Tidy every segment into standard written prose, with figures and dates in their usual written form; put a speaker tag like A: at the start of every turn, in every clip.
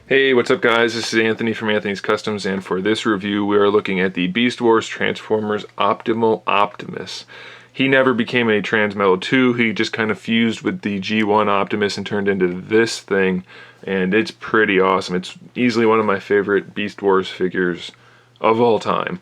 A: Hey, what's up guys? This is Anthony from Anthony's Customs, and for this review we are looking at the Beast Wars Transformers Optimus. He never became a Transmetal 2, he just kind of fused with the G1 Optimus and turned into this thing, and it's pretty awesome. It's easily one of my favorite Beast Wars figures of all time.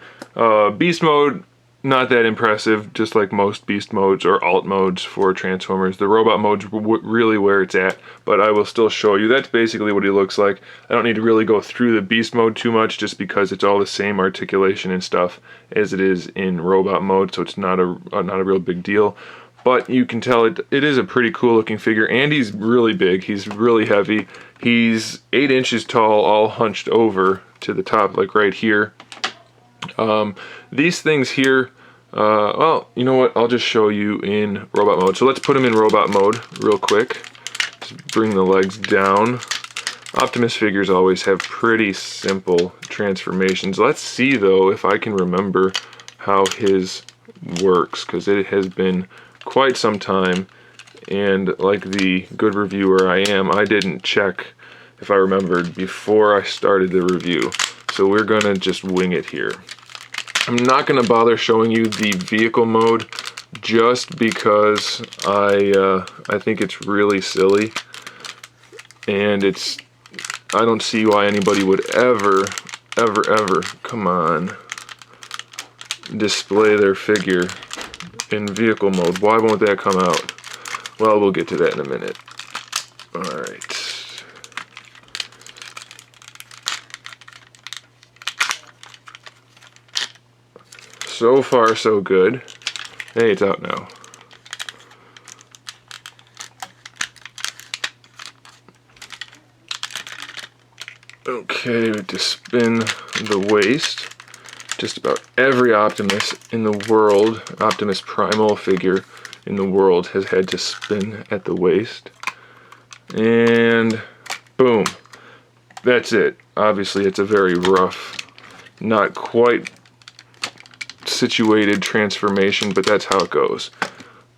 A: Beast mode, not that impressive, just like most beast modes or alt modes for Transformers. The robot mode's really where it's at, but I will still show you. That's basically what he looks like. I don't need to really go through the beast mode too much just because it's all the same articulation and stuff as it is in robot mode, so it's not a real big deal. But you can tell it is a pretty cool looking figure, and he's really big. He's really heavy. He's 8 inches tall, all hunched over to the top, like right here. These things here, well, you know what, I'll just show you in robot mode. So let's put him in robot mode real quick. Just bring the legs down. Optimus figures always have pretty simple transformations. Let's see though if I can remember how his works, because it has been quite some time, and like the good reviewer I am, I didn't check if I remembered before I started the review. So we're gonna just wing it here. I'm not gonna bother showing you the vehicle mode just because I think it's really silly, and I don't see why anybody would ever come on, display their figure in vehicle mode. Why won't that come out? Well, we'll get to that in a minute. Alright. So far, so good. Hey, it's out now. Okay, to spin the waist. Just about every Optimus in the world, Optimus Primal figure in the world, has had to spin at the waist. And boom. That's it. Obviously, it's a very rough, not quite situated transformation, but that's how it goes.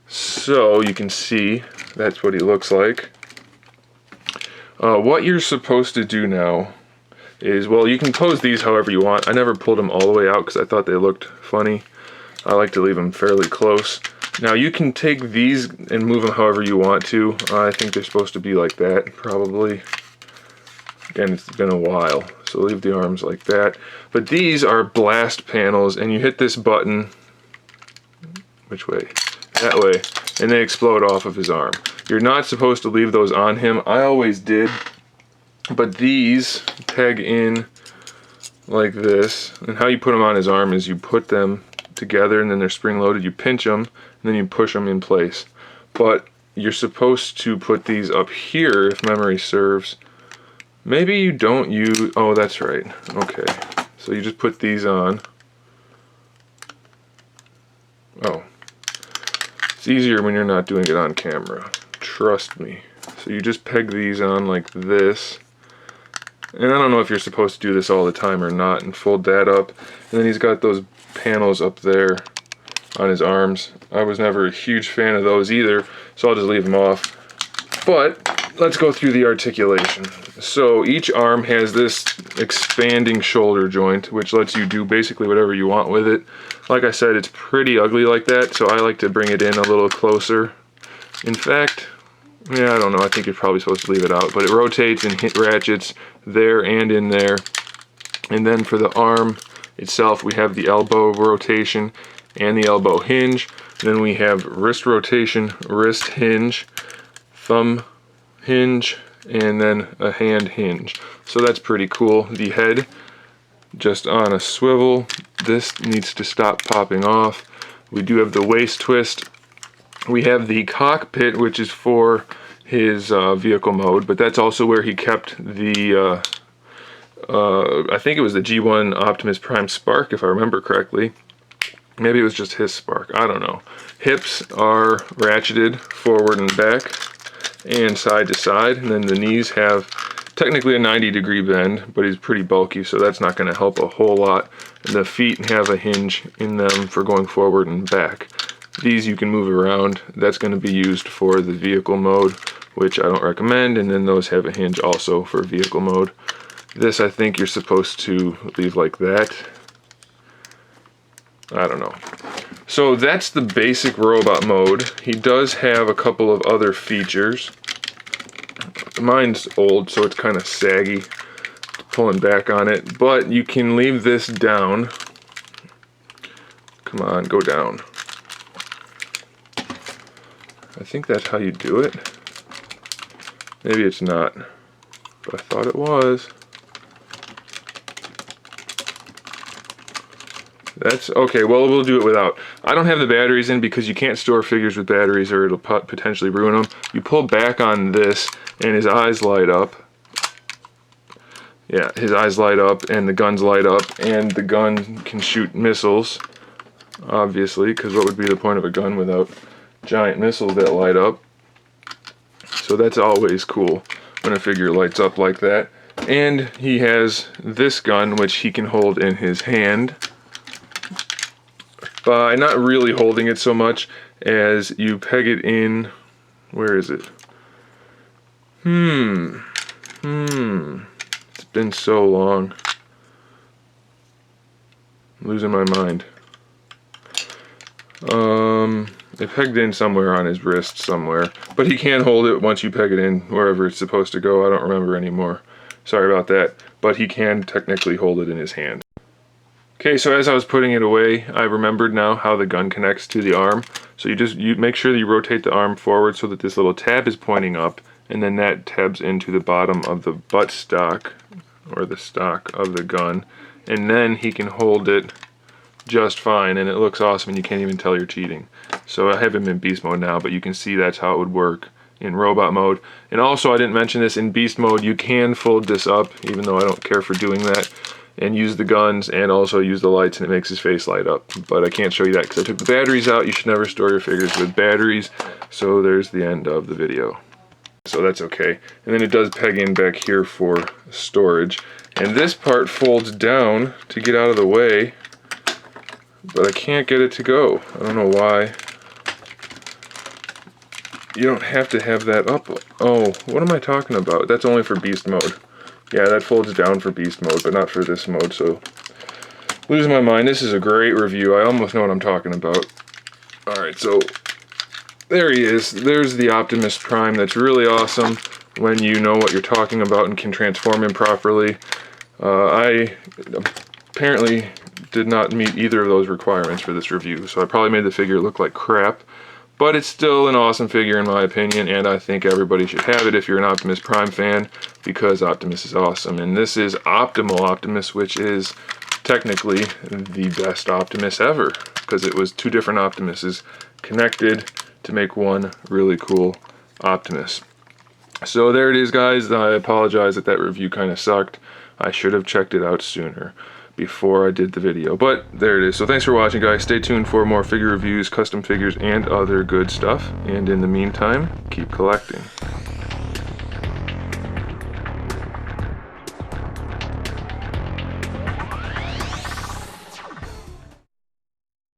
A: So you can see that's what he looks like. What you're supposed to do now is, well, you can pose these however you want. I never pulled them all the way out because I thought they looked funny. I like to leave them fairly close. Now you can take these and move them however you want to. I think they're supposed to be like that, probably. Again, it's been a while, so leave the arms like that. But these are blast panels, and you hit this button, which way? That way, and they explode off of his arm. You're not supposed to leave those on him. I always did, but these peg in like this, and how you put them on his arm is you put them together, and then they're spring-loaded. You pinch them, and then you push them in place. But you're supposed to put these up here, if memory serves. Maybe you don't use, oh, that's right. Okay, so you just put these on. Oh, it's easier when you're not doing it on camera. Trust me. So you just peg these on like this. And I don't know if you're supposed to do this all the time or not, and fold that up. And then he's got those panels up there on his arms. I was never a huge fan of those either, so I'll just leave them off. But let's go through the articulation. So each arm has this expanding shoulder joint, which lets you do basically whatever you want with it. Like I said, it's pretty ugly like that, so I like to bring it in a little closer. In fact, yeah, I don't know, I think you're probably supposed to leave it out, but it rotates and hit ratchets there and in there. And then for the arm itself, we have the elbow rotation and the elbow hinge. Then we have wrist rotation, wrist hinge, thumb hinge, and then a hand hinge. So that's pretty cool. The head just on a swivel. This needs to stop popping off. We do have the waist twist. We have the cockpit, which is for his vehicle mode, but that's also where he kept the I think it was the G1 Optimus Prime Spark, if I remember correctly. Maybe it was just his spark, I don't know. Hips are ratcheted forward and back and side to side, and then the knees have technically a 90-degree bend, but he's pretty bulky, so that's not going to help a whole lot. And the feet have a hinge in them for going forward and back. These you can move around. That's going to be used for the vehicle mode. which I don't recommend, and then those have a hinge also for vehicle mode. This, I think you're supposed to leave like that. I don't know. So that's the basic robot mode. He does have a couple of other features. Mine's old, so it's kind of saggy, pulling back on it, but you can leave this down. Come on, go down. I think that's how you do it. Maybe it's not, but I thought it was. That's okay. Well, we'll do it without. I don't have the batteries in because you can't store figures with batteries or it'll potentially ruin them. You pull back on this and his eyes light up. Yeah, his eyes light up and the guns light up, and the gun can shoot missiles, obviously, because what would be the point of a gun without giant missiles that light up? So that's always cool when a figure lights up like that. And he has this gun, which he can hold in his hand by not really holding it so much as you peg it in. Where is it? It's been so long. I'm losing my mind. It pegged in somewhere on his wrist somewhere, but he can hold it once you peg it in wherever it's supposed to go. I don't remember anymore. Sorry about that, but he can technically hold it in his hand. Okay, so as I was putting it away, I remembered now how the gun connects to the arm. So you make sure that you rotate the arm forward so that this little tab is pointing up, and then that tabs into the bottom of the butt stock, or the stock of the gun, and then he can hold it just fine, and it looks awesome, and you can't even tell you're cheating. So I have him in beast mode now, but you can see that's how it would work in robot mode. And also, I didn't mention this, in beast mode you can fold this up, even though I don't care for doing that, and use the guns and also use the lights, and it makes his face light up. But I can't show you that because I took the batteries out. You should never store your figures with batteries. So there's the end of the video. So that's okay. And then it does peg in back here for storage. And this part folds down to get out of the way, but I can't get it to go. I don't know why. You don't have to have that up. Oh, what am I talking about? That's only for beast mode. Yeah, that folds down for beast mode, but not for this mode, so losing my mind. This is a great review. I almost know what I'm talking about. Alright, so there he is. There's the Optimus Prime. That's really awesome when you know what you're talking about and can transform him properly. I apparently did not meet either of those requirements for this review, so I probably made the figure look like crap. But it's still an awesome figure in my opinion, and I think everybody should have it if you're an Optimus Prime fan, because Optimus is awesome. And this is Optimal Optimus, which is technically the best Optimus ever, because it was two different Optimuses connected to make one really cool Optimus. So there it is, guys. I apologize that review kind of sucked. I should have checked it out sooner before I did the video, but there it is. So thanks for watching, guys. Stay tuned for more figure reviews, custom figures, and other good stuff. And in the meantime, keep collecting.